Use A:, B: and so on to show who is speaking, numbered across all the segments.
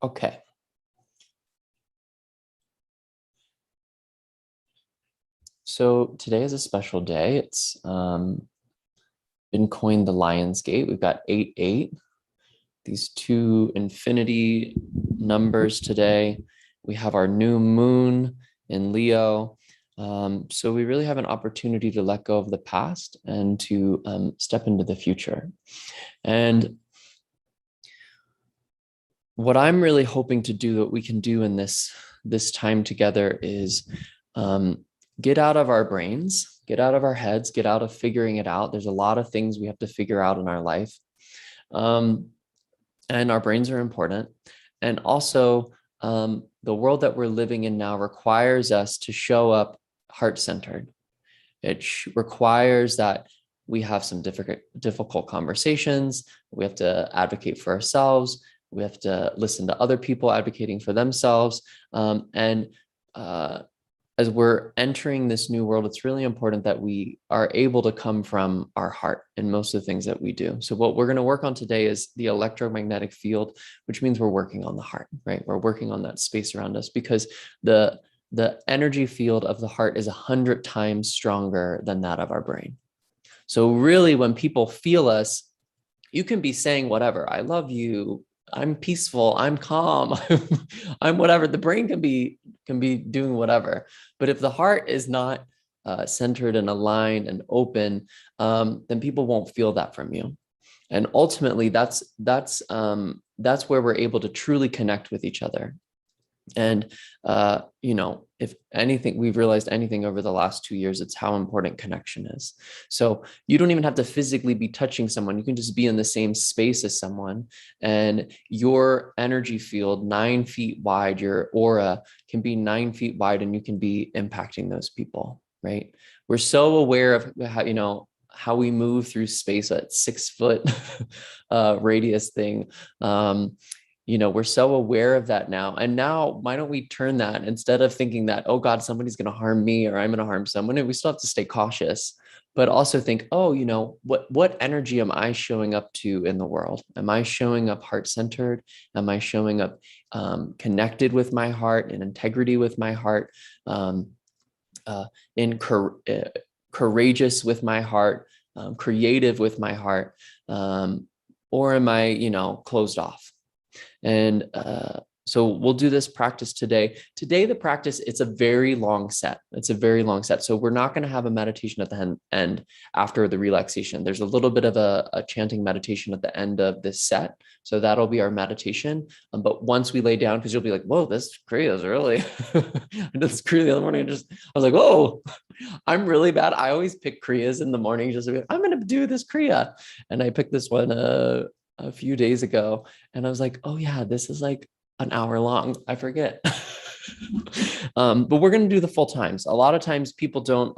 A: Okay. So today is a special day. It's been coined the Lion's Gate. We've got 8-8, these two infinity numbers today. We have our new moon in Leo. So we really have an opportunity to let go of the past and to step into the future. And what I'm really hoping to do, that we can do in this time together, is get out of our brains, get out of our heads, get out of figuring it out. There's a lot of things we have to figure out in our life. And our brains are important. And also, the world that we're living in now requires us to show up heart-centered. It requires that we have some difficult conversations. We have to advocate for ourselves. We have to listen to other people advocating for themselves. As we're entering this new world, it's really important that we are able to come from our heart in most of the things that we do. So what we're going to work on today is the electromagnetic field, which means we're working on the heart, right? We're working on that space around us, because the energy field of the heart is 100 times stronger than that of our brain. So really, when people feel us, you can be saying whatever, I love you, I'm peaceful, I'm calm, I'm whatever. The brain can be doing whatever. But if the heart is not centered and aligned and open, then people won't feel that from you. And ultimately, that's where we're able to truly connect with each other. And, if anything, we've realized anything over the last 2 years, it's how important connection is. So you don't even have to physically be touching someone. You can just be in the same space as someone, and your energy field, 9 feet wide, your aura can be 9 feet wide, and you can be impacting those people, right? We're so aware of how we move through space at 6 foot radius thing. We're so aware of that now. And now, why don't we turn that, instead of thinking that, oh God, somebody's going to harm me or I'm going to harm someone, and we still have to stay cautious, but also think, oh, what energy am I showing up to in the world? Am I showing up heart-centered? Am I showing up connected with my heart, in integrity with my heart, courageous with my heart, creative with my heart? Or am I, closed off? And so we'll do this practice today. Today, the practice, it's a very long set. It's a very long set. So we're not going to have a meditation at the end after the relaxation. There's a little bit of a chanting meditation at the end of this set. So that'll be our meditation. But once we lay down, because you'll be like, whoa, this Kriya is early. I did this Kriya the other morning. I was like, whoa, I'm really bad. I always pick Kriyas in the morning, just like, I'm going to do this Kriya. And I picked this one a few days ago, and I was like, oh yeah, this is like an hour long. I forget. But we're going to do the full times. A lot of times people don't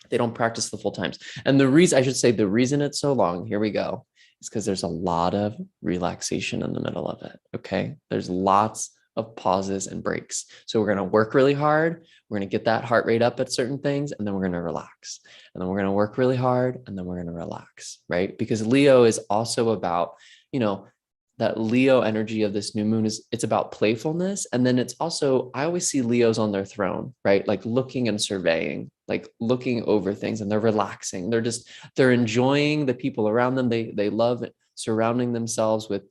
A: they don't practice the full times. And the reason it's so long, here we go, is because there's a lot of relaxation in the middle of it. Okay. There's lots of pauses and breaks. So we're going to work really hard. We're going to get that heart rate up at certain things, and then we're going to relax. And then we're going to work really hard, and then we're going to relax, right? Because Leo is also about, that Leo energy of this new moon it's about playfulness. And then it's also, I always see Leos on their throne, right? Like looking and surveying, like looking over things, and they're relaxing. They're enjoying the people around them. They love surrounding themselves with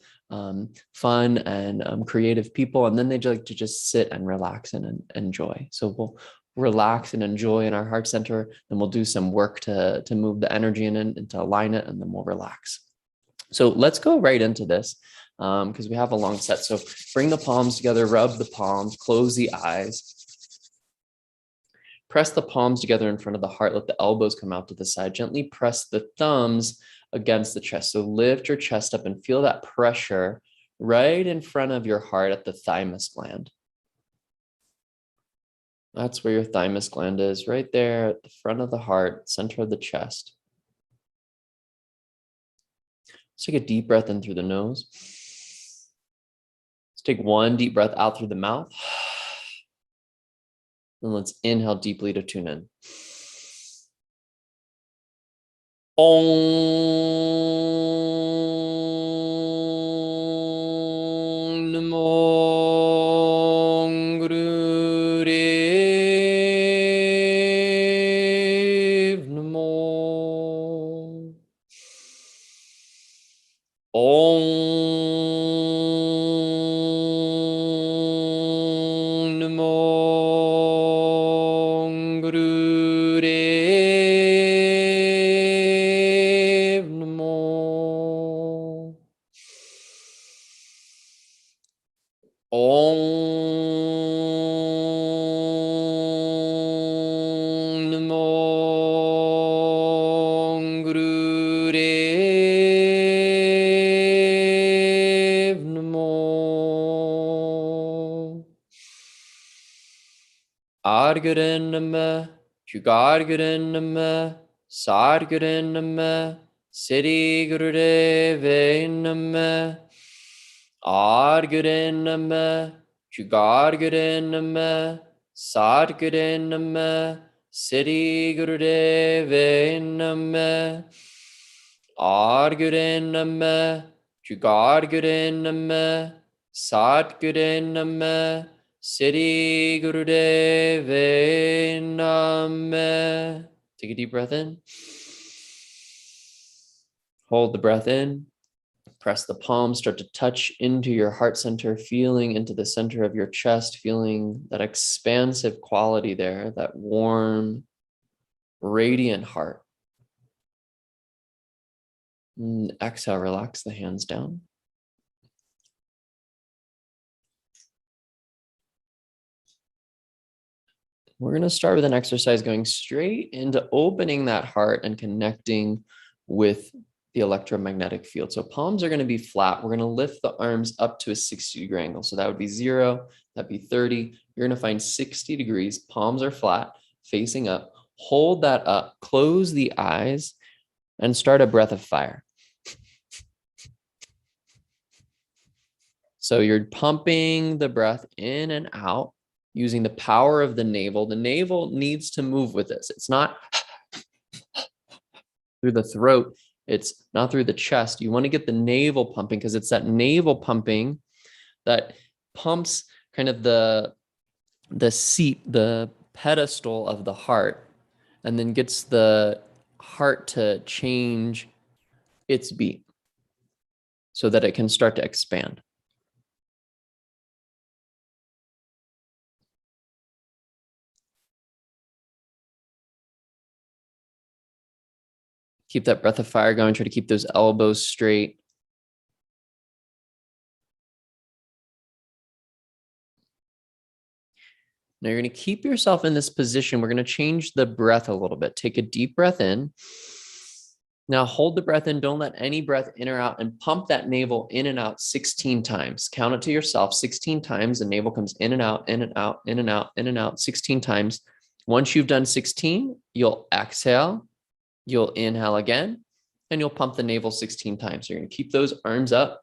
A: fun and creative people. And then they like to just sit and relax and enjoy. So we'll relax and enjoy in our heart center. Then we'll do some work to move the energy in and to align it, and then we'll relax. So let's go right into this, because we have a long set. So bring the palms together, rub the palms, close the eyes. Press the palms together in front of the heart. Let the elbows come out to the side. Gently press the thumbs against the chest. So lift your chest up and feel that pressure right in front of your heart at the thymus gland. That's where your thymus gland is, right there at the front of the heart, center of the chest. Let's take a deep breath in through the nose. Let's take one deep breath out through the mouth. And let's inhale deeply to tune in. Om Namo Om Namo Gurudev Namo. Om Namo Gurudev Namo. Adgaren Nama, Jugadgaren Nama, Sadgaren Nama, Siddhi Gurudeve Nama. Adgaren Nama, Jugadgaren Nama, Sadgaren Nama, Siddhi Gurudeve Nama. Adgaren Nama, Jugadgaren Nama, Sadgaren Nama, Siddhi Gurudeve Nama. Take a deep breath in. Hold the breath in. Press the palms, start to touch into your heart center, feeling into the center of your chest, feeling that expansive quality there, that warm, radiant heart. And exhale, relax the hands down. We're going to start with an exercise going straight into opening that heart and connecting with the electromagnetic field. So palms are going to be flat. We're going to lift the arms up to a 60-degree angle. So that would be 0, that'd be 30. You're going to find 60 degrees. Palms are flat, facing up. Hold that up, close the eyes, and start a breath of fire. So you're pumping the breath in and out using the power of the navel. The navel needs to move with this. It's not through the throat. It's not through the chest. You want to get the navel pumping because it's that navel pumping that pumps kind of the seat, the pedestal of the heart, and then gets the heart to change its beat so that it can start to expand. Keep that breath of fire going. Try to keep those elbows straight. Now you're going to keep yourself in this position. We're going to change the breath a little bit. Take a deep breath in. Now hold the breath in. Don't let any breath in or out, and pump that navel in and out 16 times. Count it to yourself 16 times. The navel comes in and out, in and out, in and out, in and out 16 times. Once you've done 16, you'll exhale, you'll inhale again, and you'll pump the navel 16 times. So you're going to keep those arms up.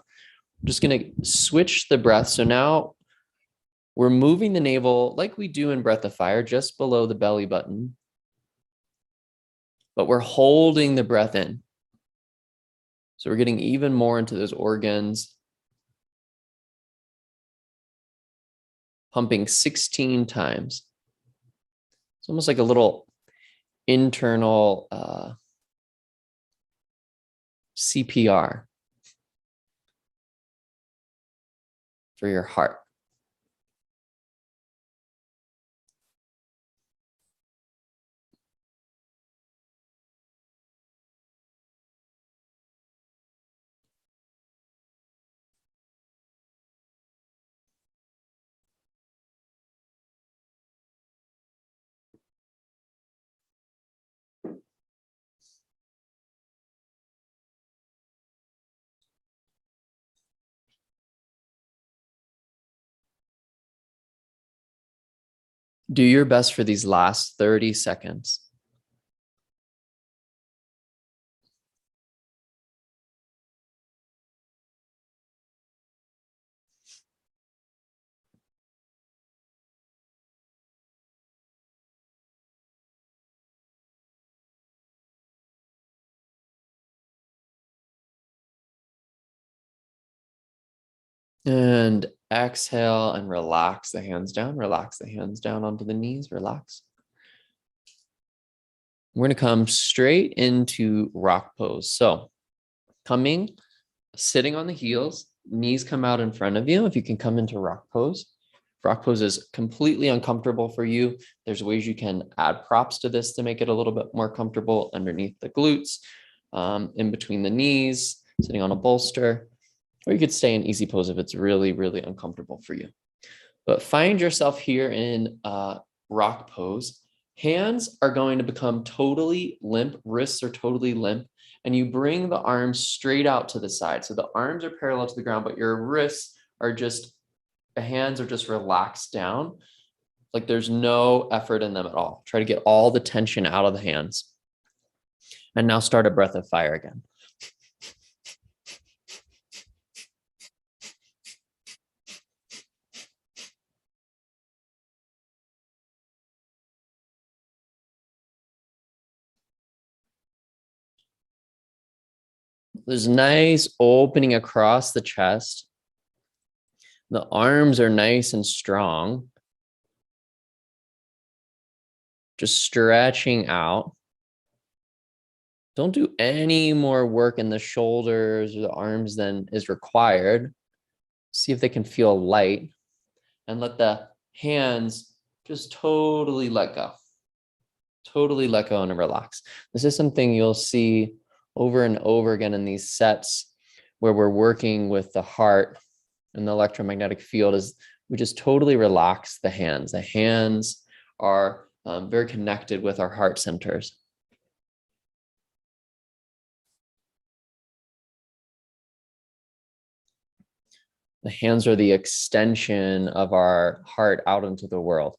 A: I'm just going to switch the breath. So now we're moving the navel like we do in Breath of Fire, just below the belly button. But we're holding the breath in. So we're getting even more into those organs. Pumping 16 times. It's almost like a little internal CPR for your heart. Do your best for these last 30 seconds. And exhale and relax the hands down. Relax the hands down onto the knees. Relax. We're going to come straight into rock pose. So sitting on the heels, knees come out in front of you. If you can come into rock pose. Rock pose is completely uncomfortable for you. There's ways you can add props to this to make it a little bit more comfortable underneath the glutes, in between the knees, sitting on a bolster, or you could stay in easy pose if it's really, really uncomfortable for you. But find yourself here in rock pose. Hands are going to become totally limp. Wrists are totally limp. And you bring the arms straight out to the side. So the arms are parallel to the ground, but your wrists are the hands are just relaxed down. Like there's no effort in them at all. Try to get all the tension out of the hands. And now start a breath of fire again. There's nice opening across the chest. The arms are nice and strong. Just stretching out. Don't do any more work in the shoulders or the arms than is required. See if they can feel light, and let the hands just totally let go. Totally let go and relax. This is something you'll see over and over again in these sets where we're working with the heart and the electromagnetic field, is we just totally relax the hands. The hands are very connected with our heart centers. The hands are the extension of our heart out into the world.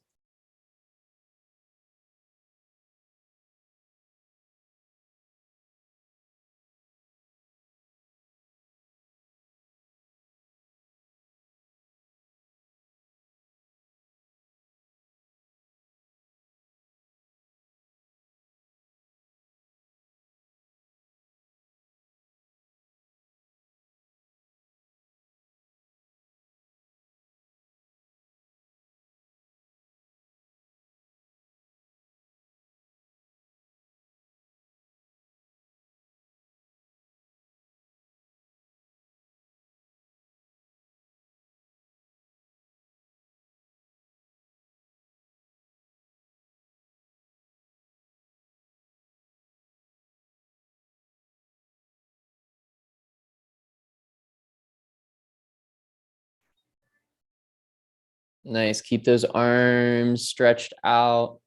A: Nice. Keep those arms stretched out.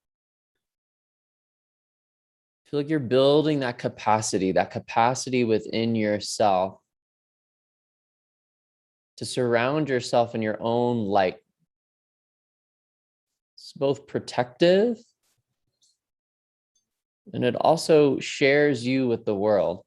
A: Feel like you're building that capacity within yourself to surround yourself in your own light. It's both protective and it also shares you with the world.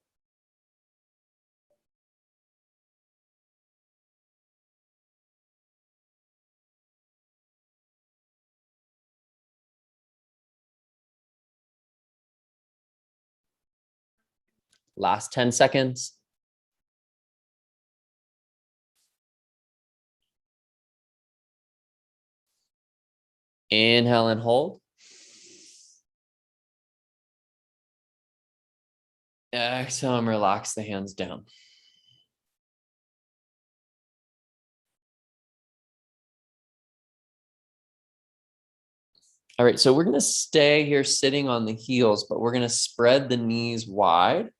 A: Last 10 seconds. Inhale and hold. Exhale and relax the hands down. All right, so we're going to stay here sitting on the heels, but we're going to spread the knees wide.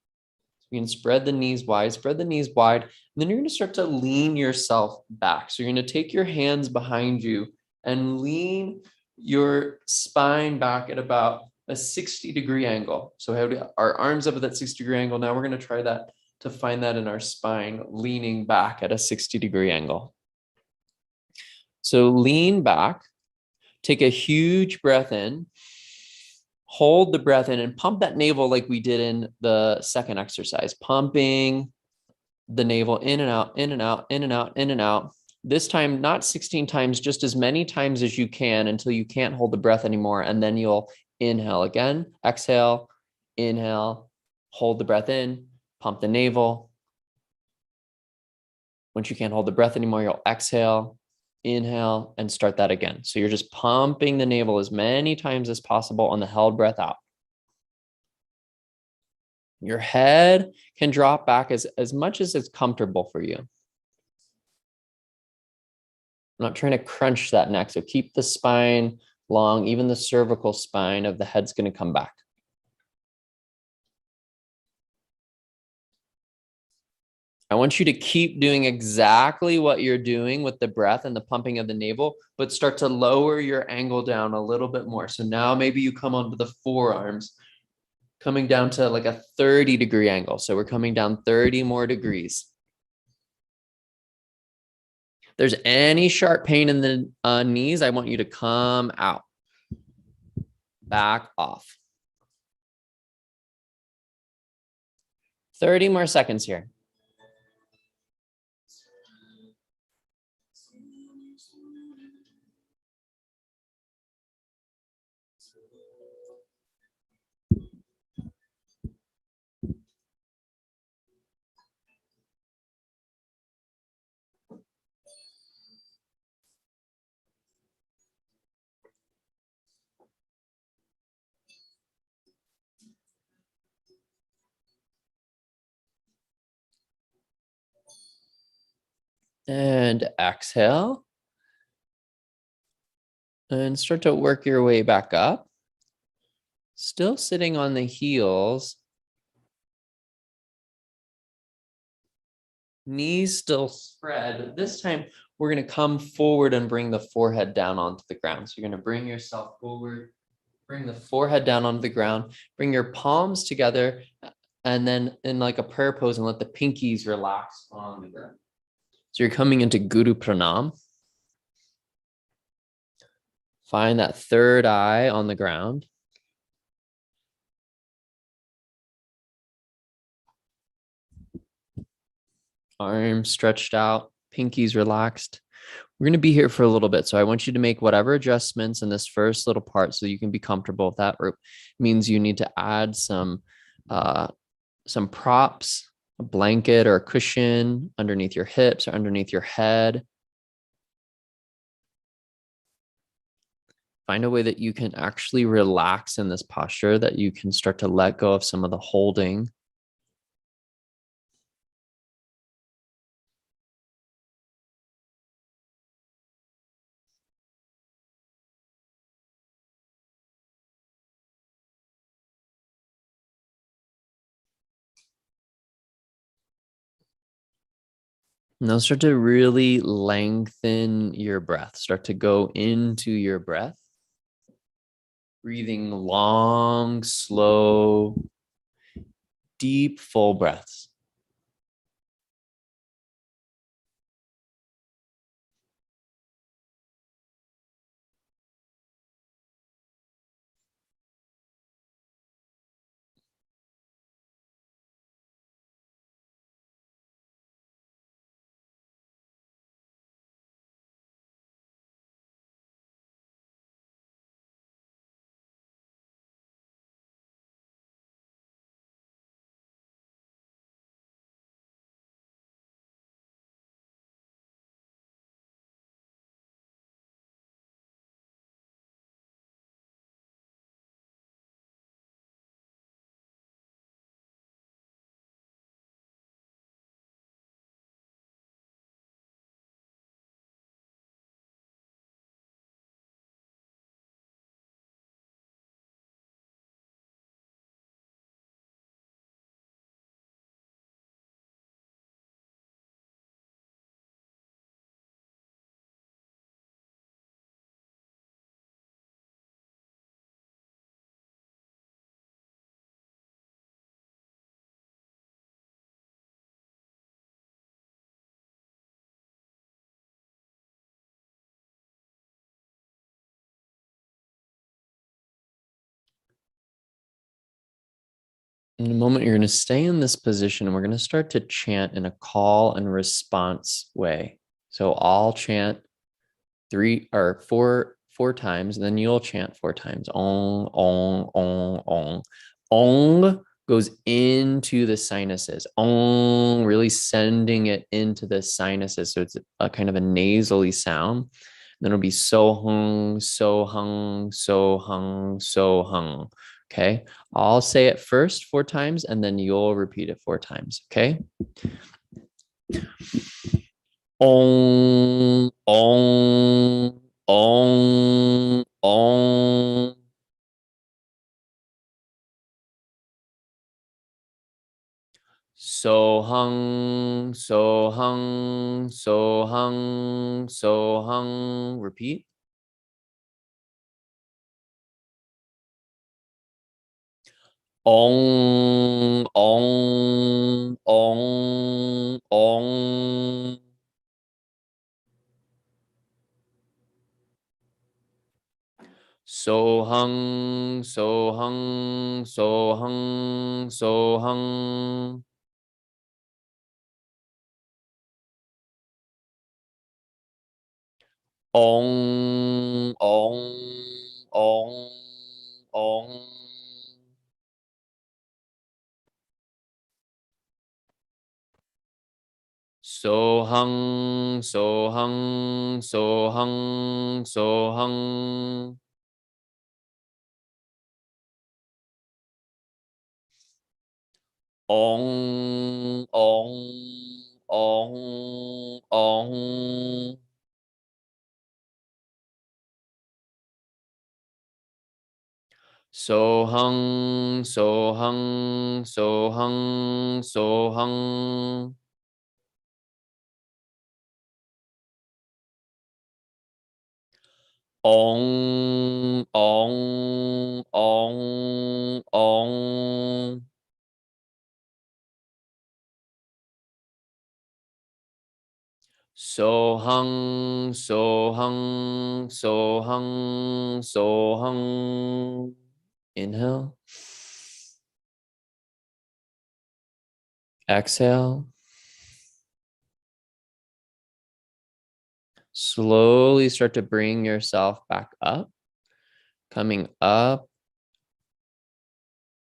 A: You can spread the knees wide, and then you're going to start to lean yourself back. So you're going to take your hands behind you and lean your spine back at about a 60-degree angle. So we have our arms up at that 60-degree angle. Now we're going to try that to find that in our spine, leaning back at a 60-degree angle. So lean back, take a huge breath in. Hold the breath in and pump that navel like we did in the second exercise, pumping the navel in and out, in and out, in and out, in and out. This time, not 16 times, just as many times as you can until you can't hold the breath anymore. And then you'll inhale again, exhale, inhale, hold the breath in, pump the navel. Once you can't hold the breath anymore, you'll exhale, inhale, and start that again. So you're just pumping the navel as many times as possible on the held breath out. Your head can drop back as much as it's comfortable for you. I'm not trying to crunch that neck. So keep the spine long, even the cervical spine of the head's going to come back. I want you to keep doing exactly what you're doing with the breath and the pumping of the navel, but start to lower your angle down a little bit more. So now maybe you come onto the forearms, coming down to like a 30-degree angle. So we're coming down 30 more degrees. If there's any sharp pain in the knees, I want you to come out. Back off. 30 more seconds here. And exhale. And start to work your way back up. Still sitting on the heels. Knees still spread, but this time we're going to come forward and bring the forehead down onto the ground. So you're going to bring yourself forward, bring the forehead down onto the ground, bring your palms together, and then in like a prayer pose and let the pinkies relax on the ground. So you're coming into Guru Pranam. Find that third eye on the ground. Arms stretched out, pinkies relaxed. We're going to be here for a little bit. So I want you to make whatever adjustments in this first little part so you can be comfortable with that. Or it means you need to add some props, a blanket or a cushion underneath your hips or underneath your head. Find a way that you can actually relax in this posture, that you can start to let go of some of the holding. Now start to really lengthen your breath. Start to go into your breath. Breathing long, slow, deep, full breaths. In a moment, you're going to stay in this position and we're going to start to chant in a call and response way. So I'll chant four times, and then you'll chant 4 times. Ong, ong, ong, ong. Ong goes into the sinuses. Ong, really sending it into the sinuses. So it's a kind of a nasally sound. Then it'll be so hung, so hung, so hung, so hung. Okay. I'll say it first 4 times and then you'll repeat it 4 times. Okay. Om, om, om, om. Sohang, sohang, sohang, sohang. Repeat. Ong, ong, ong, ong. Sohang, sohang, sohang, sohang. Ong, ong, ong, ong. Sohang, sohang, sohang, sohang. Ong, ong, ong, ong. Sohang, sohang, sohang, sohang. Ong, ong, ong, ong. Sohang, sohang, sohang, sohang. Inhale. Exhale. Slowly start to bring yourself back up, coming up,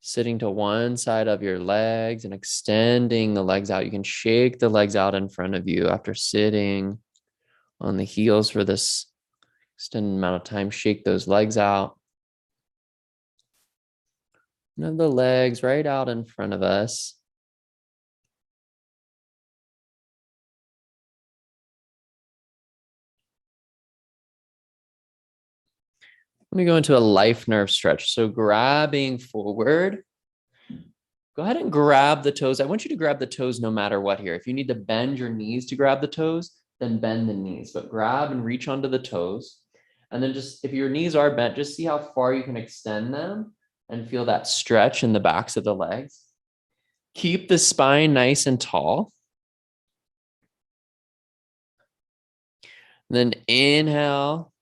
A: sitting to one side of your legs and extending the legs out. You can shake the legs out in front of you after sitting on the heels for this extended amount of time. Shake those legs out. And have the legs right out in front of us. Let me go into a life nerve stretch. So grabbing forward, go ahead and grab the toes. I want you to grab the toes no matter what here. If you need to bend your knees to grab the toes, then bend the knees, but grab and reach onto the toes. And then just, if your knees are bent, just see how far you can extend them and feel that stretch in the backs of the legs. Keep the spine nice and tall. And then inhale,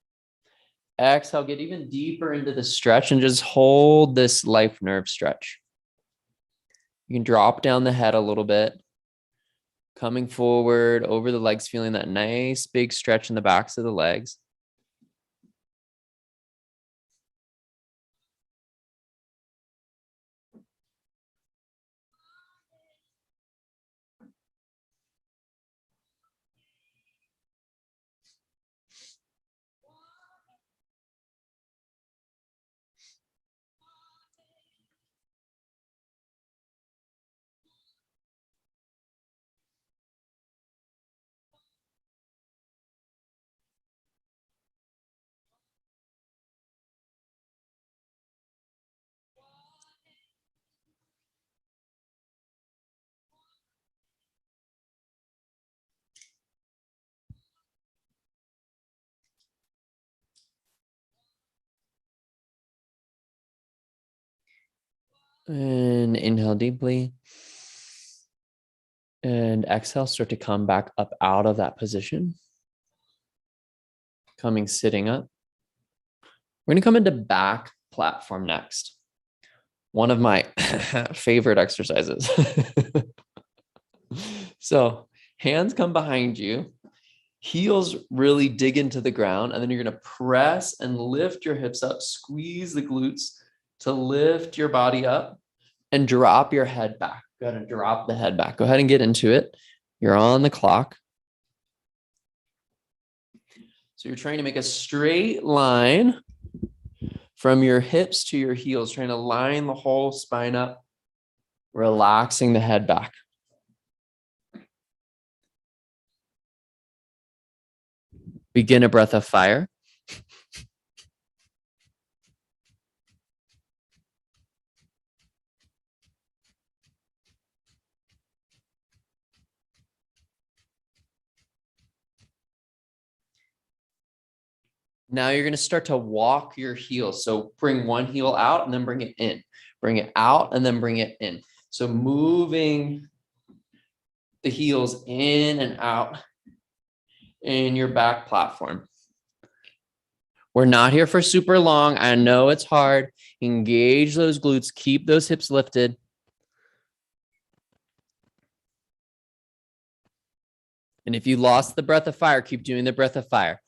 A: exhale, get even deeper into the stretch and just hold this life nerve stretch. You can drop down the head a little bit, coming forward over the legs, feeling that nice big stretch in the backs of the legs. And inhale deeply. And exhale, start to come back up out of that position. Coming sitting up. We're going to come into back platform next. One of my favorite exercises. So hands come behind you. Heels really dig into the ground, and then you're going to press and lift your hips up, squeeze the glutes to lift your body up and drop your head back. Go ahead and drop the head back. Go ahead and get into it. You're on the clock. So you're trying to make a straight line From your hips to your heels, trying to line the whole spine up, relaxing the head back. Begin a breath of fire. Now you're going to start to walk your heels. So bring one heel out and then bring it in. Bring it out and then bring it in. So moving the heels in and out in your back platform. We're not here for super long. I know it's hard. Engage those glutes. Keep those hips lifted. And if you lost the breath of fire, keep doing the breath of fire.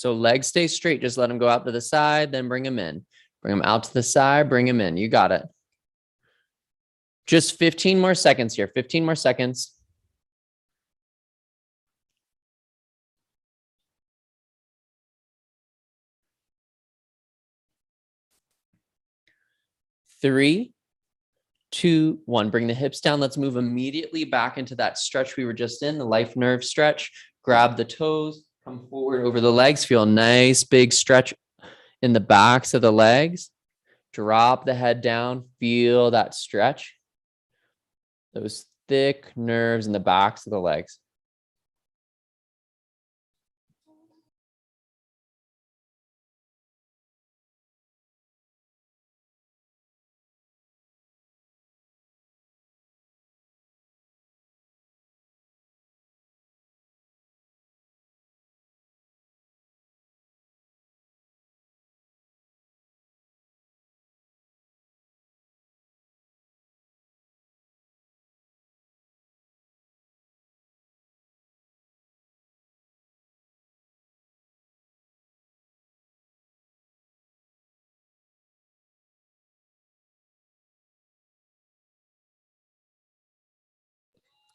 A: So legs stay straight. Just let them go out to the side, then bring them in. Bring them out to the side, bring them in. You got it. Just 15 more seconds here. 15 more seconds. Three, two, one. Bring the hips down. Let's move immediately back into that stretch we were just in, the life nerve stretch. Grab the toes, come forward over the legs. Feel a nice big stretch in the backs of the legs. Drop the head down. Feel that stretch. Those thick nerves in the backs of the legs.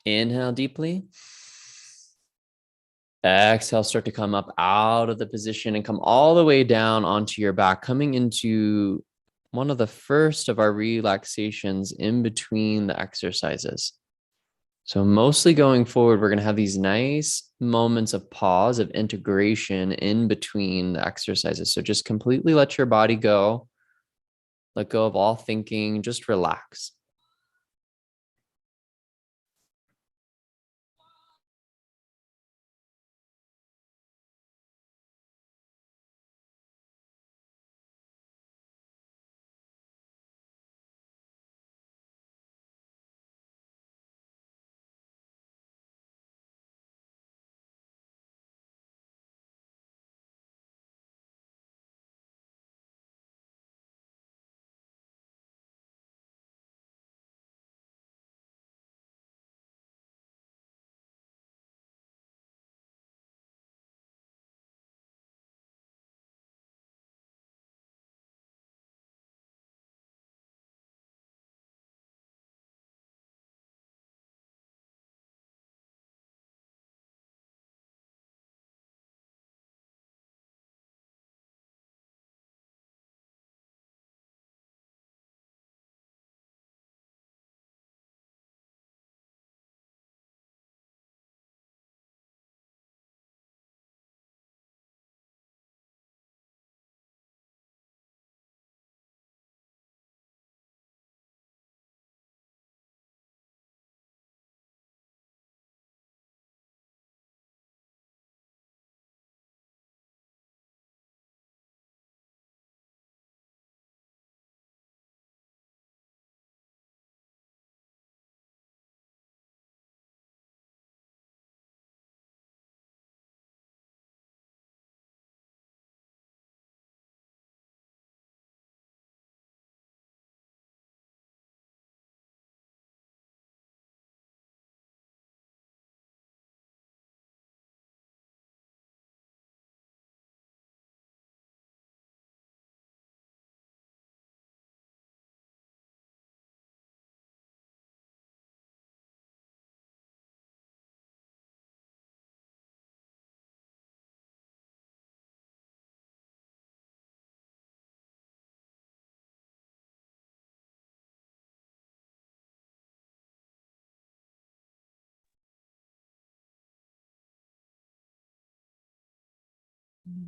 A: Inhale deeply. Exhale, start to come up out of the position and come all the way down onto your back, coming into one of the first of our relaxations in between the exercises. So mostly going forward, we're going to have these nice moments of pause, of integration in between the exercises. So just completely let your body go. Let go of all thinking, just relax.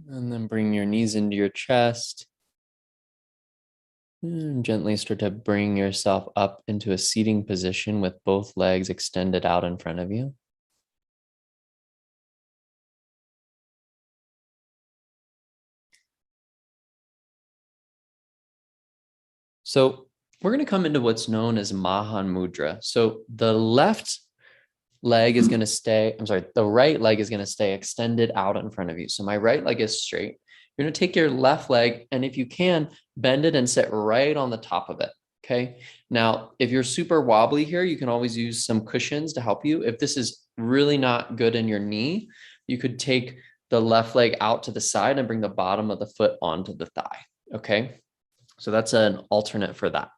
A: And then bring your knees into your chest. And gently start to bring yourself up into a seating position with both legs extended out in front of you. So we're going to come into what's known as Mahan Mudra. So the left leg is going to stay, the right leg is going to stay extended out in front of you. So my right leg is straight. You're going to take your left leg, and if you can, bend it and sit right on the top of it. Okay. Now, if you're super wobbly here, you can always use some cushions to help you. If this is really not good in your knee, you could take the left leg out to the side and bring the bottom of the foot onto the thigh. Okay. So that's an alternate for that.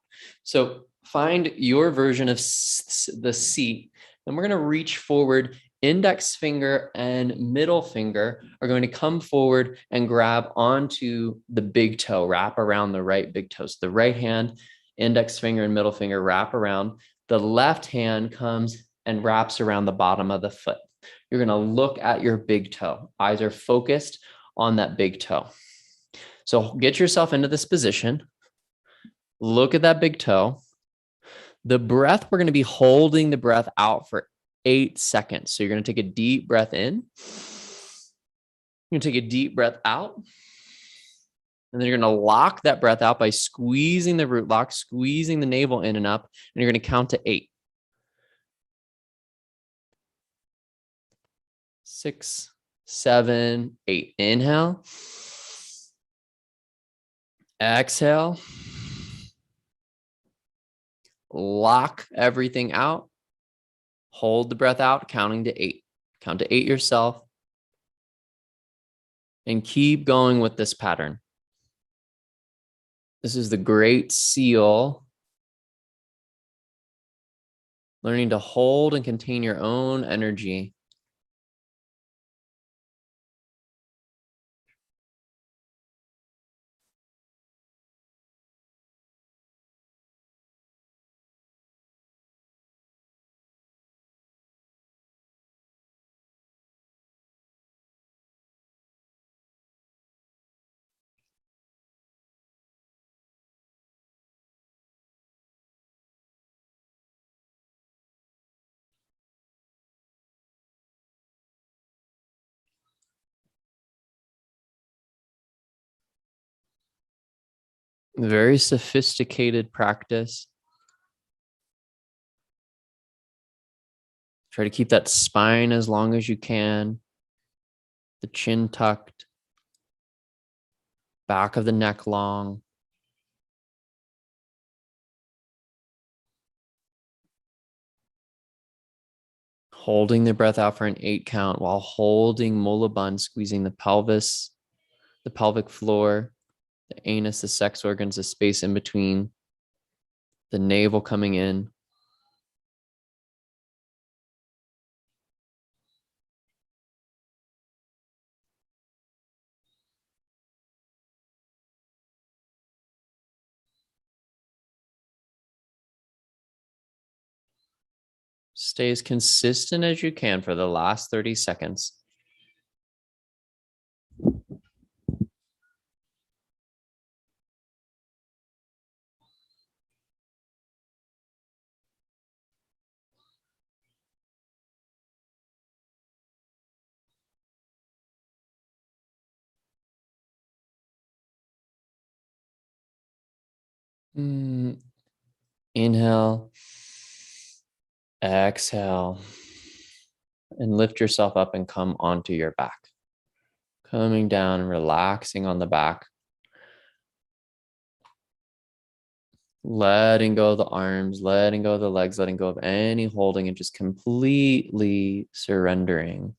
A: So find your version of the seat, and we're going to reach forward. Index finger and middle finger are going to come forward and grab onto the big toe, wrap around the right big toe. So the right hand, index finger and middle finger wrap around. The left hand comes and wraps around the bottom of the foot. You're going to look at your big toe. Eyes are focused on that big toe. So get yourself into this position. Look at that big toe. The breath, we're going to be holding the breath out for 8 seconds. So you're going to take a deep breath in. You're going to take a deep breath out. And then you're going to lock that breath out by squeezing the root lock, squeezing the navel in and up. And you're going to count to 8. 6, 7, 8. Inhale. Exhale. Lock everything out. Hold the breath out, counting to 8. Count to 8 yourself. And keep going with this pattern. This is the great seal. Learning to hold and contain your own energy. Very sophisticated practice. Try to keep that spine as long as you can. The chin tucked. Back of the neck long. Holding the breath out for an 8 count while holding Mula Bandha, squeezing the pelvis, the pelvic floor, the anus, the sex organs, the space in between, the navel coming in. Stay as consistent as you can for the last 30 seconds. Inhale, exhale, and lift yourself up and come onto your back. Coming down and relaxing on the back. Letting go of the arms, letting go of the legs, letting go of any holding, and just completely surrendering.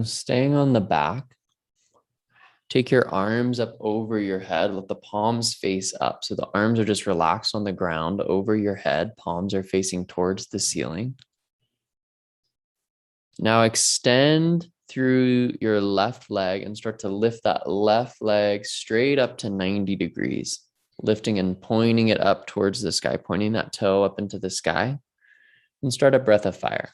A: Staying on the back. Take your arms up over your head. Let the palms face up. So the arms are just relaxed on the ground over your head. Palms are facing towards the ceiling. Now extend through your left leg and start to lift that left leg straight up to 90 degrees, lifting and pointing it up towards the sky, pointing that toe up into the sky, and start a breath of fire.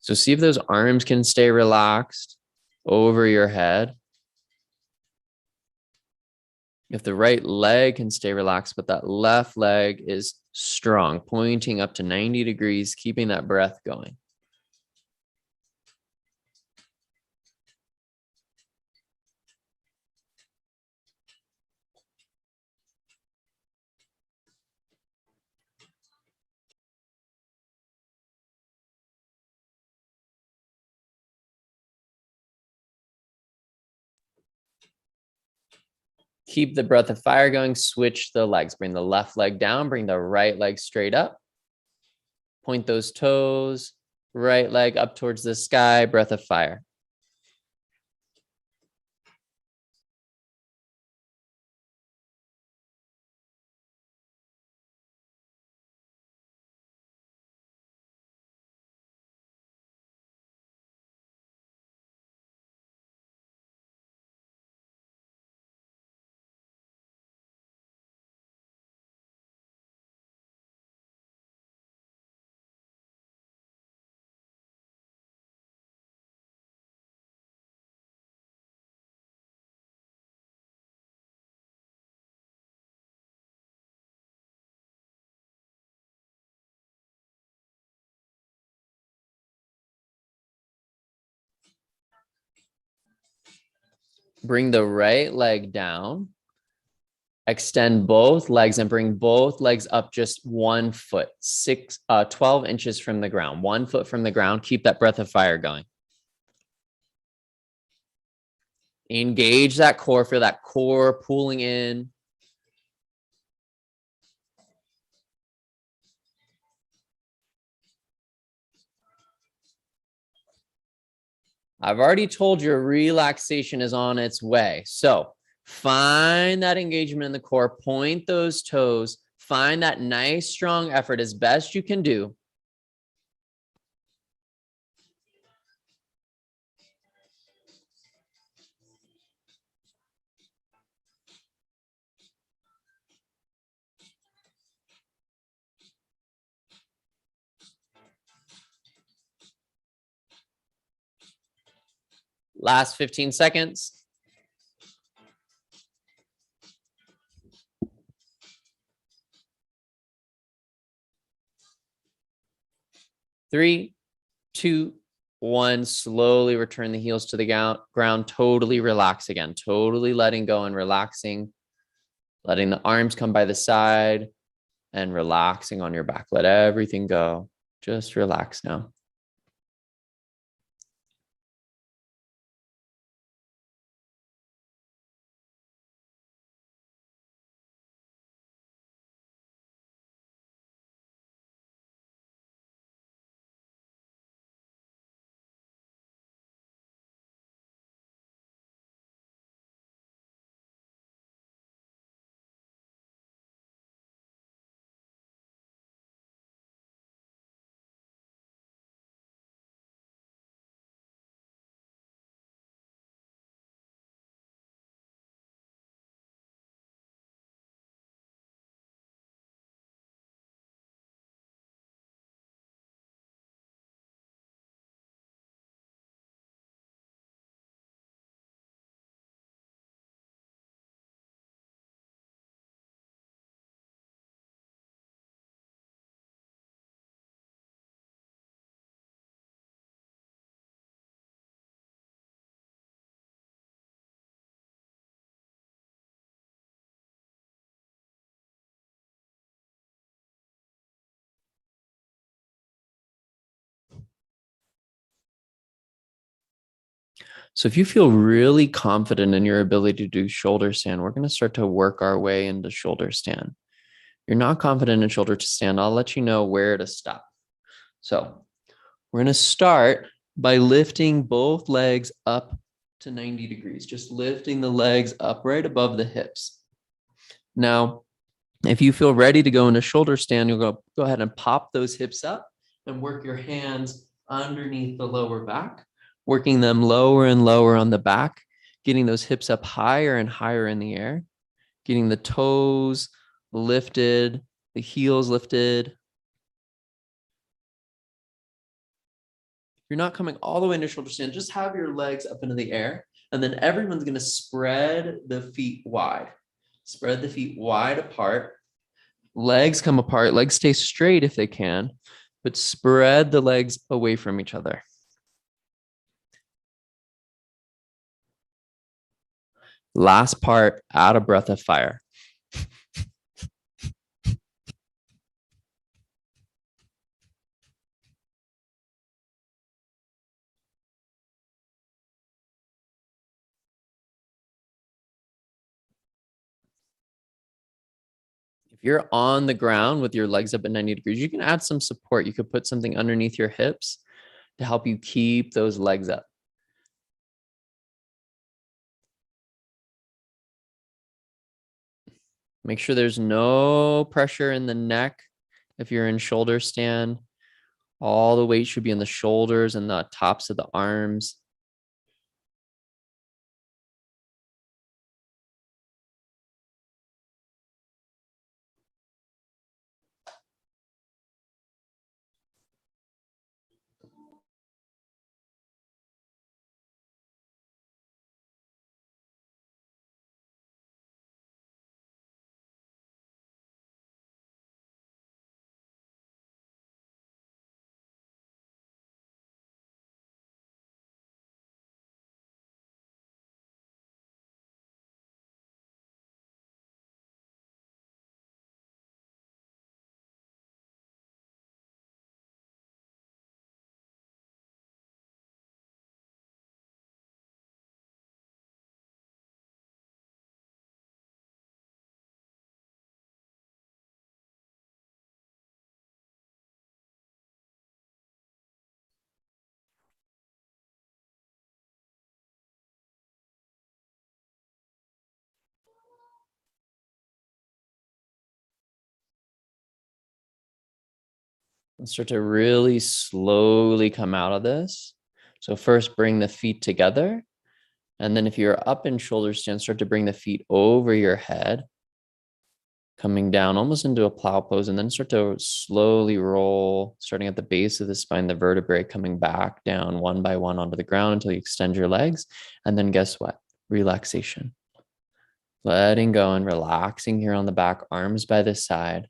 A: So see if those arms can stay relaxed over your head. If the right leg can stay relaxed, but that left leg is strong, pointing up to 90 degrees, keeping that breath going. Keep the breath of fire going. Switch the legs. Bring the left leg down. Bring the right leg straight up. Point those toes. Right leg up towards the sky. Breath of fire. Bring the right leg down. Extend both legs and bring both legs up just 1 foot, 12 inches from the ground, 1 foot from the ground. Keep that breath of fire going. Engage that core, feel that core pulling in. I've already told you relaxation is on its way. So find that engagement in the core, point those toes, find that nice, strong effort as best you can do. Last 15 seconds. 3, 2, 1. Slowly return the heels to the ground. Totally relax again. Totally letting go and relaxing. Letting the arms come by the side and relaxing on your back. Let everything go. Just relax now. So if you feel really confident in your ability to do shoulder stand, we're going to start to work our way into shoulder stand. If you're not confident in shoulder stand, I'll let you know where to stop. So We're going to start by lifting both legs up to 90 degrees, just lifting the legs up right above the hips. Now, if you feel ready to go into shoulder stand, you'll go ahead and pop those hips up and work your hands underneath the lower back, working them lower and lower on the back, getting those hips up higher and higher in the air, getting the toes lifted, the heels lifted. If you're not coming all the way into shoulder stand, just have your legs up into the air, and then everyone's going to spread the feet wide. Spread the feet wide apart. Legs come apart, legs stay straight if they can, but spread the legs away from each other. Last part, out a breath of fire. If you're on the ground with your legs up at 90 degrees, you can add some support. You could put something underneath your hips to help you keep those legs up. Make sure there's no pressure in the neck. If you're in shoulder stand, all the weight should be in the shoulders and the tops of the arms. And start to really slowly come out of this. So first bring the feet together. And then if you're up in shoulder stand, start to bring the feet over your head, coming down almost into a plow pose, and then start to slowly roll, starting at the base of the spine, the vertebrae coming back down one by one onto the ground until you extend your legs. And then guess what? Relaxation. Letting go and relaxing here on the back, arms by the side.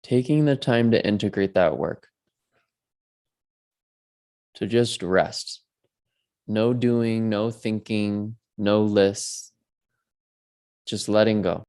A: Taking the time to integrate that work. To just rest. No doing, no thinking, no lists. Just letting go.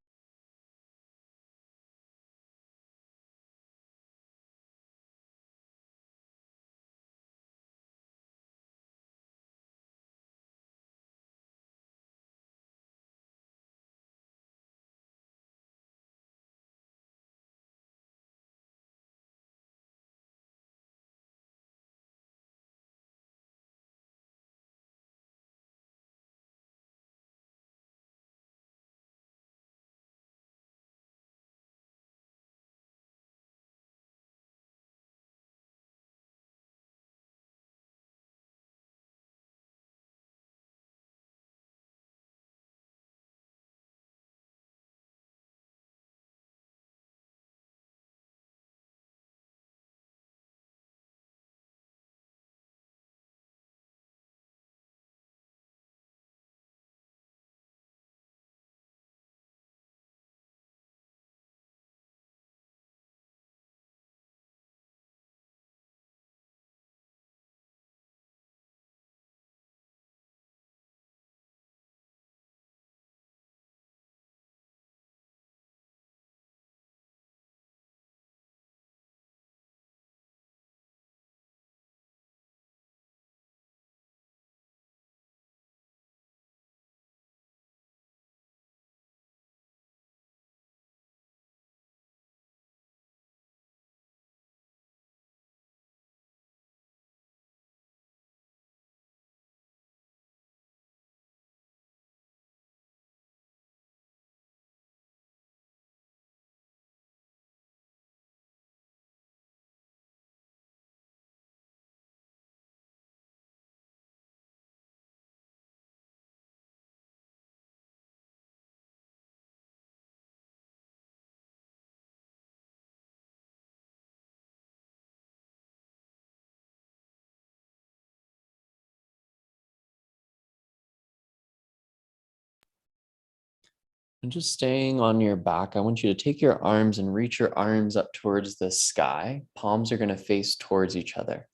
A: And just staying on your back, I want you to take your arms and reach your arms up towards the sky. Palms are going to face towards each other.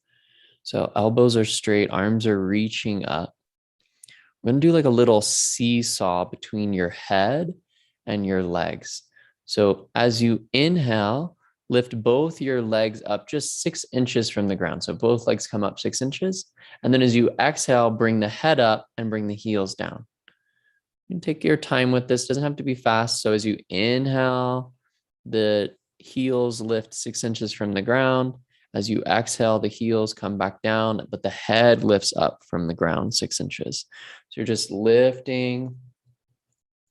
A: So elbows are straight, arms are reaching up. We're going to do like a little seesaw between your head and your legs. So as you inhale, lift both your legs up just 6 inches from the ground. So both legs come up 6 inches. And then as you exhale, bring the head up and bring the heels down. You can take your time with this. It doesn't have to be fast. So as you inhale, the heels lift 6 inches from the ground. As you exhale, the heels come back down, but the head lifts up from the ground 6 inches. So you're just lifting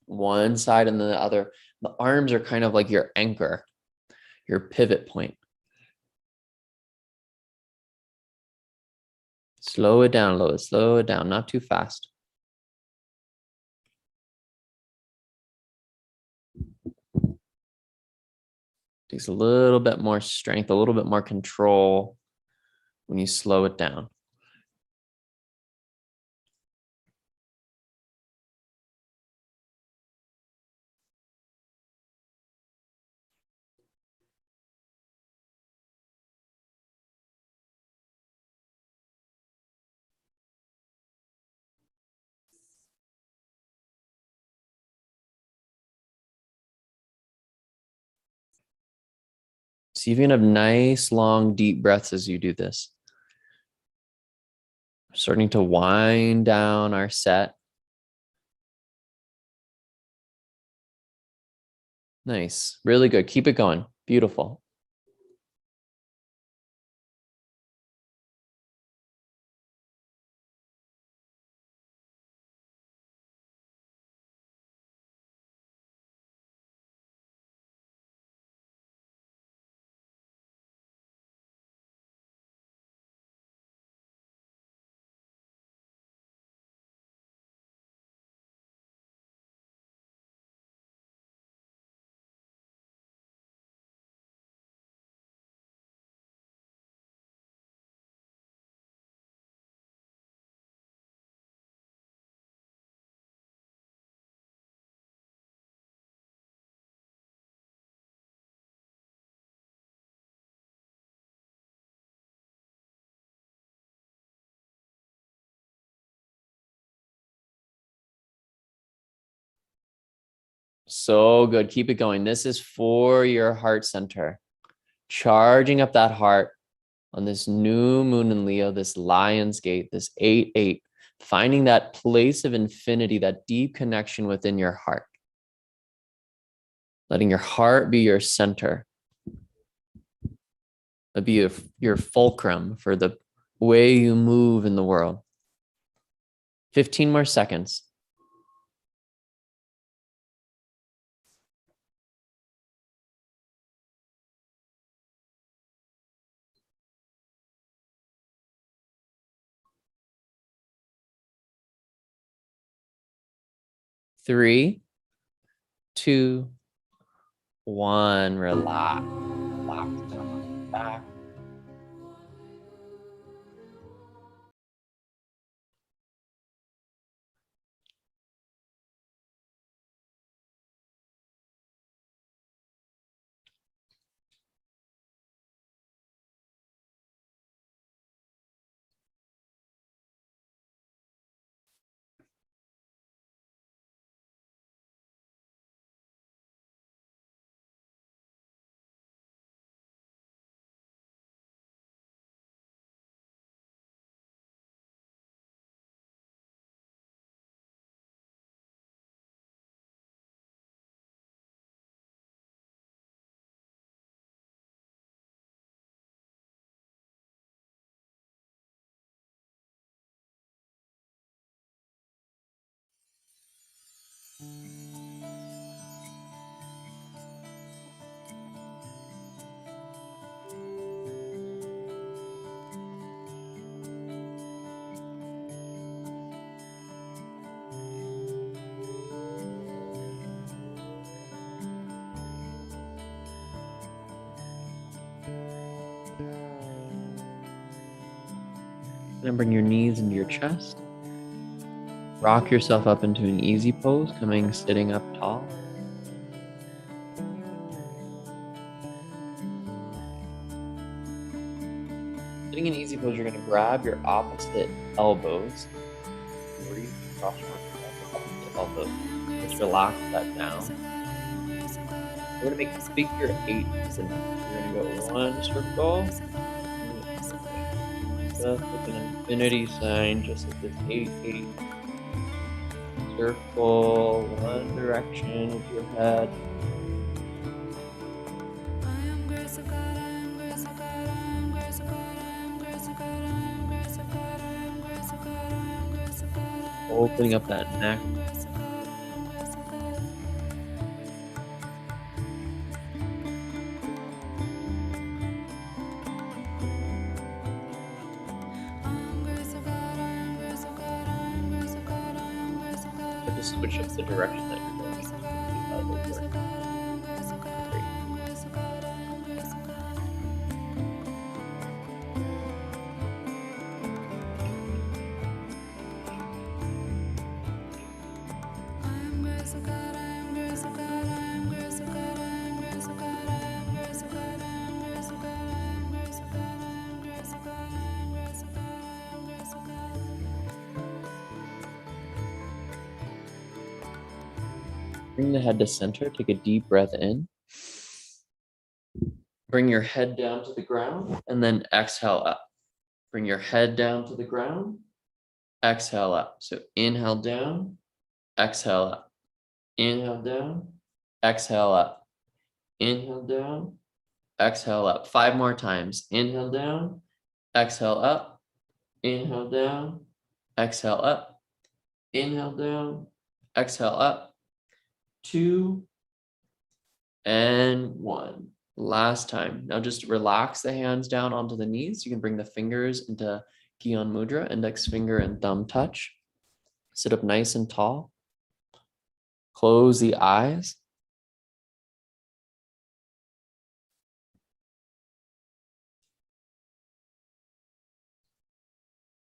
A: one side and then the other. The arms are kind of like your anchor, your pivot point. Slow it down, Lois. Slow it down, not too fast. Takes a little bit more strength, a little bit more control when you slow it down. So you can have nice, long, deep breaths as you do this. Starting to wind down our set. Nice. Really good. Keep it going. Beautiful. So good. Keep it going. This is for your heart center. Charging up that heart on this new moon in Leo, this Lion's Gate, this 8-8, finding that place of infinity, that deep connection within your heart. Letting your heart be your center. Be your fulcrum for the way you move in the world. 15 more seconds. Three, two, one. Relax. Relax down on your back. Then bring your knees into your chest. Rock yourself up into an easy pose, sitting up tall. Sitting in easy pose, you're going to grab your opposite elbows. Or you can cross your opposite elbows. Just relax that down. We're going to make figure 8 to the knee. You're going to go one circle. Just like an infinity sign, just like this 8 circle, one direction with your head. Opening up that neck. Just switch up the direction that you're going. Bring the head to center. Take a deep breath in. Bring your head down to the ground and then exhale up. Bring your head down to the ground. Exhale up. So inhale down, exhale up. Inhale down, exhale up. Inhale down, exhale up. 5 more times. Inhale down, exhale up. Inhale down, exhale up. Inhale down, exhale up. 2 and 1. Last time. Now just relax the hands down onto the knees. You can bring the fingers into Kion Mudra, index finger and thumb touch. Sit up nice and tall. Close the eyes.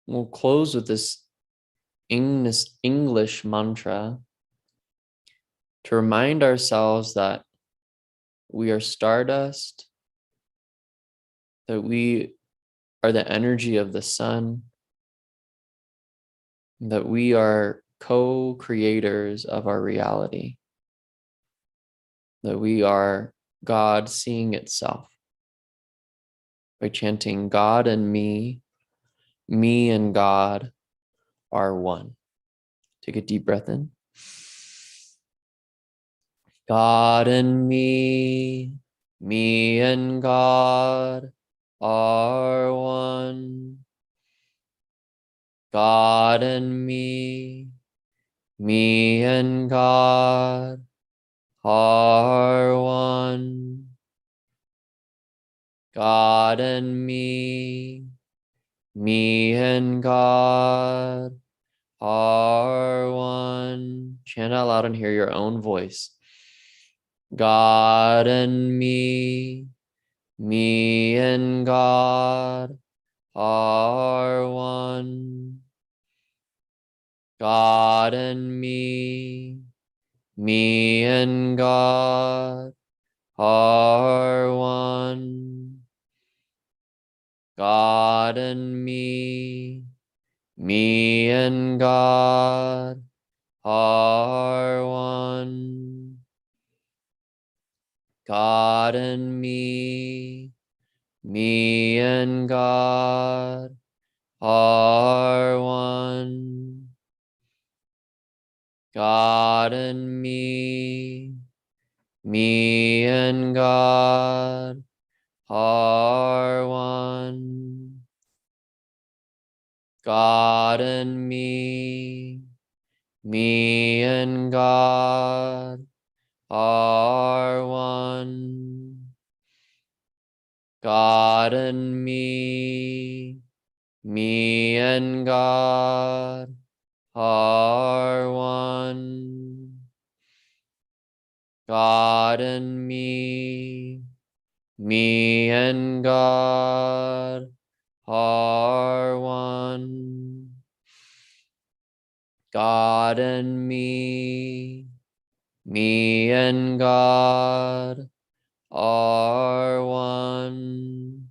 A: We'll close with this English mantra to remind ourselves that we are stardust, that we are the energy of the sun, that we are co-creators of our reality, that we are God seeing itself. By chanting God and me and God are one. Take a deep breath in. God and me and God are one. God and me and God are one. God and me and God are one. Chant out loud and hear your own voice. God and me and God are one. God and me and God are one. God and me and God are one. God and me and God are one. God and me and God are one. God and me and God are one. God and me and God are one. God and me and God are one. God and me and God are one.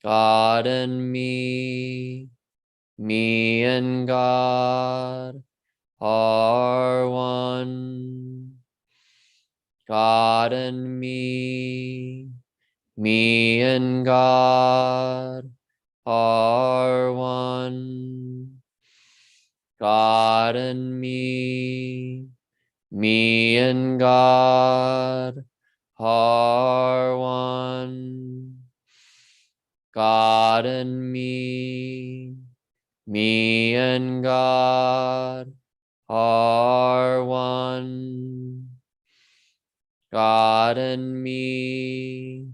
A: God and me and God are one. God and me and God are one. God and me and God are one. God and me and God are one. God and me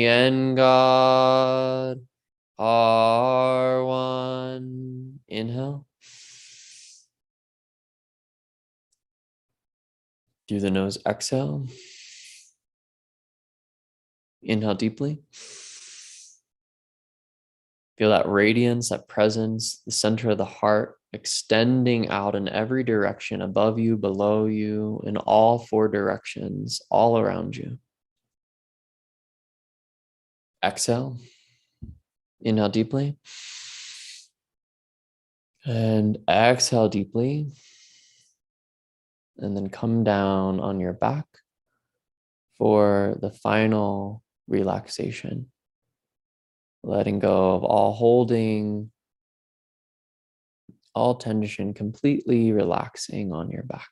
A: and God are one. Inhale. Through the nose, exhale. Inhale deeply. Feel that radiance, that presence, the center of the heart extending out in every direction, above you, below you, in all four directions, all around you. Exhale. Inhale deeply. And exhale deeply. And then come down on your back for the final relaxation. Letting go of all holding, all tension, completely relaxing on your back.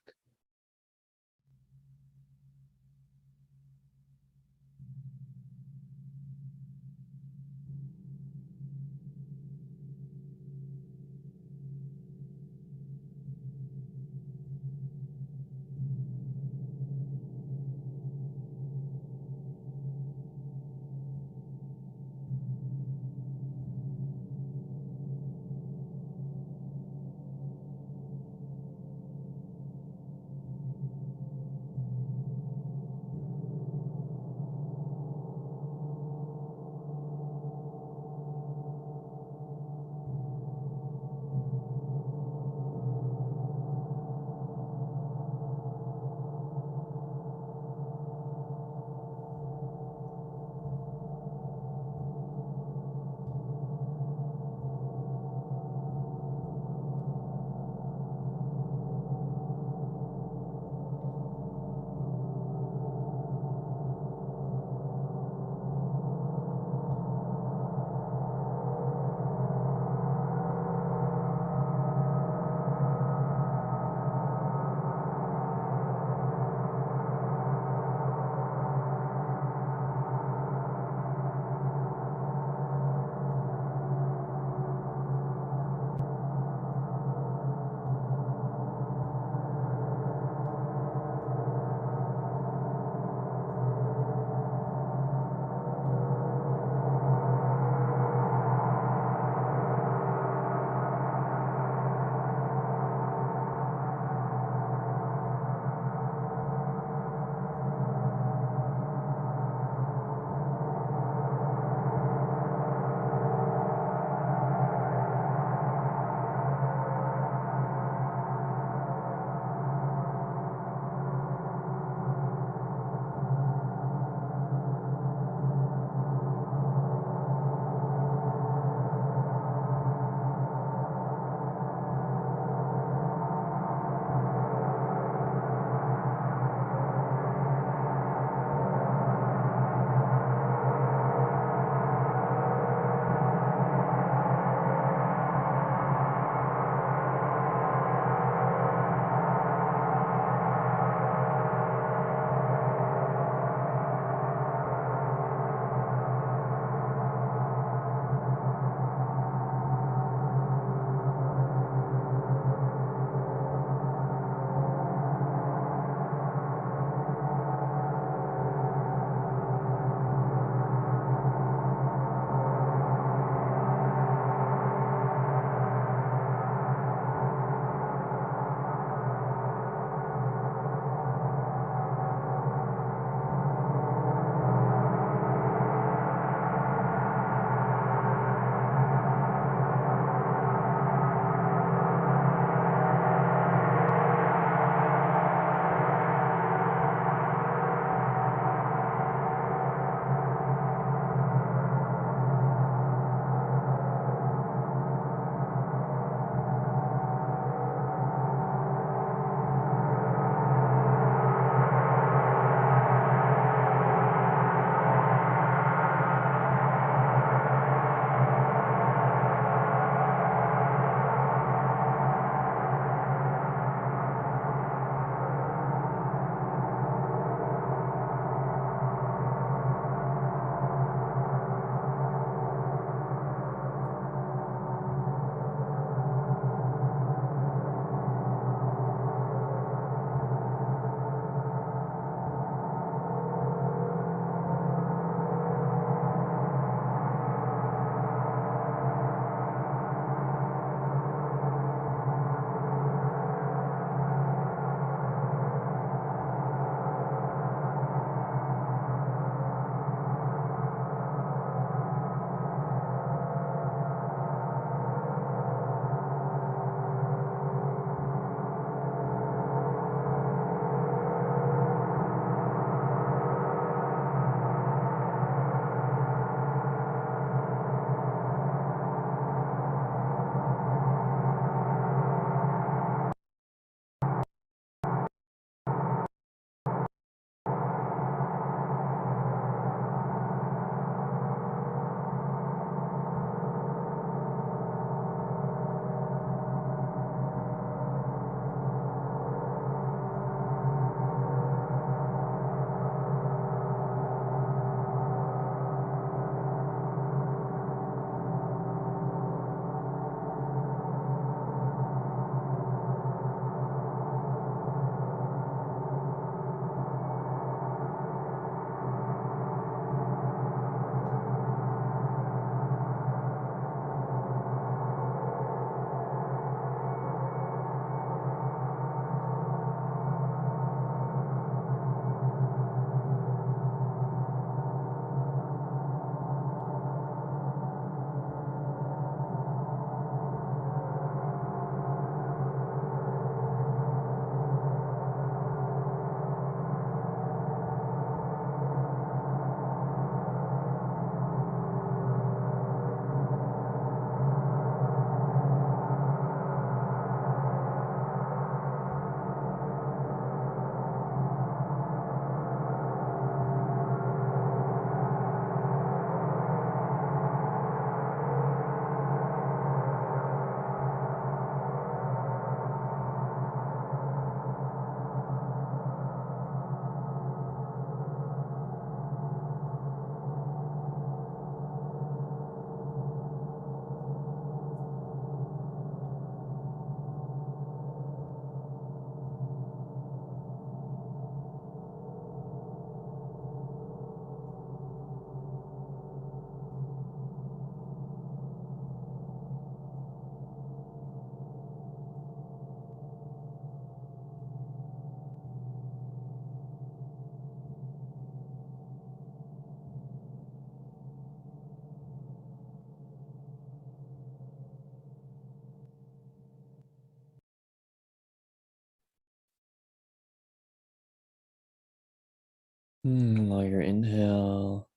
A: Allow your inhale,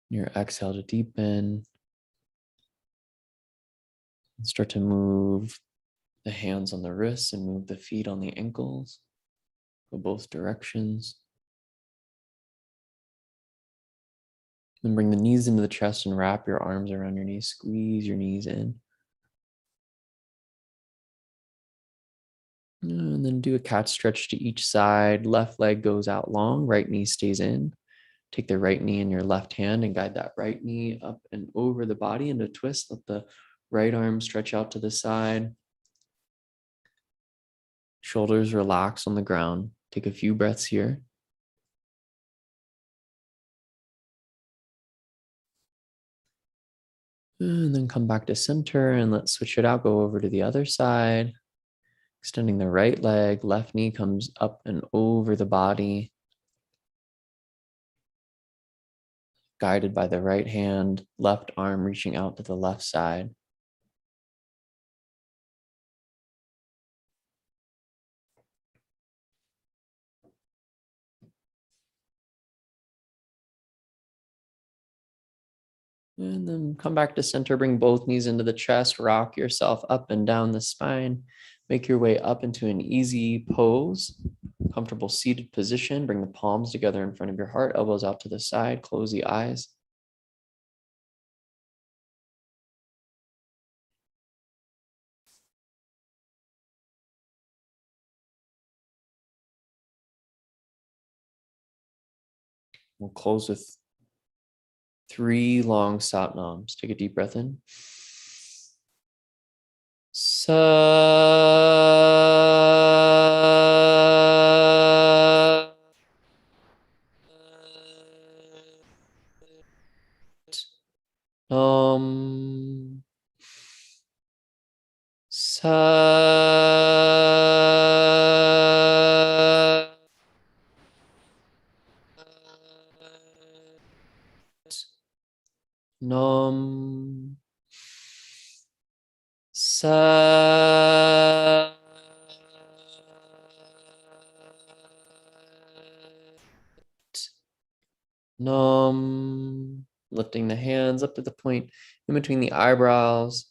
A: your exhale to deepen. And start to move the hands on the wrists and move the feet on the ankles. Go both directions. Then bring the knees into the chest and wrap your arms around your knees. Squeeze your knees in. And then do a cat stretch to each side. Left leg goes out long, right knee stays in. Take the right knee in your left hand and guide that right knee up and over the body into a twist. Let the right arm stretch out to the side. Shoulders relax on the ground. Take a few breaths here. And then come back to center and let's switch it out. Go over to the other side. Extending the right leg, left knee comes up and over the body. Guided by the right hand, left arm reaching out to the left side. And then come back to center, bring both knees into the chest, rock yourself up and down the spine. Make your way up into an easy pose, comfortable seated position. Bring the palms together in front of your heart, elbows out to the side, close the eyes. We'll close with 3 long satnams. Take a deep breath in. Sa. Sa. Nam. Sa. Nam. Lifting the hands up to the point in between the eyebrows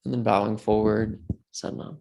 A: and then bowing forward. Satnam.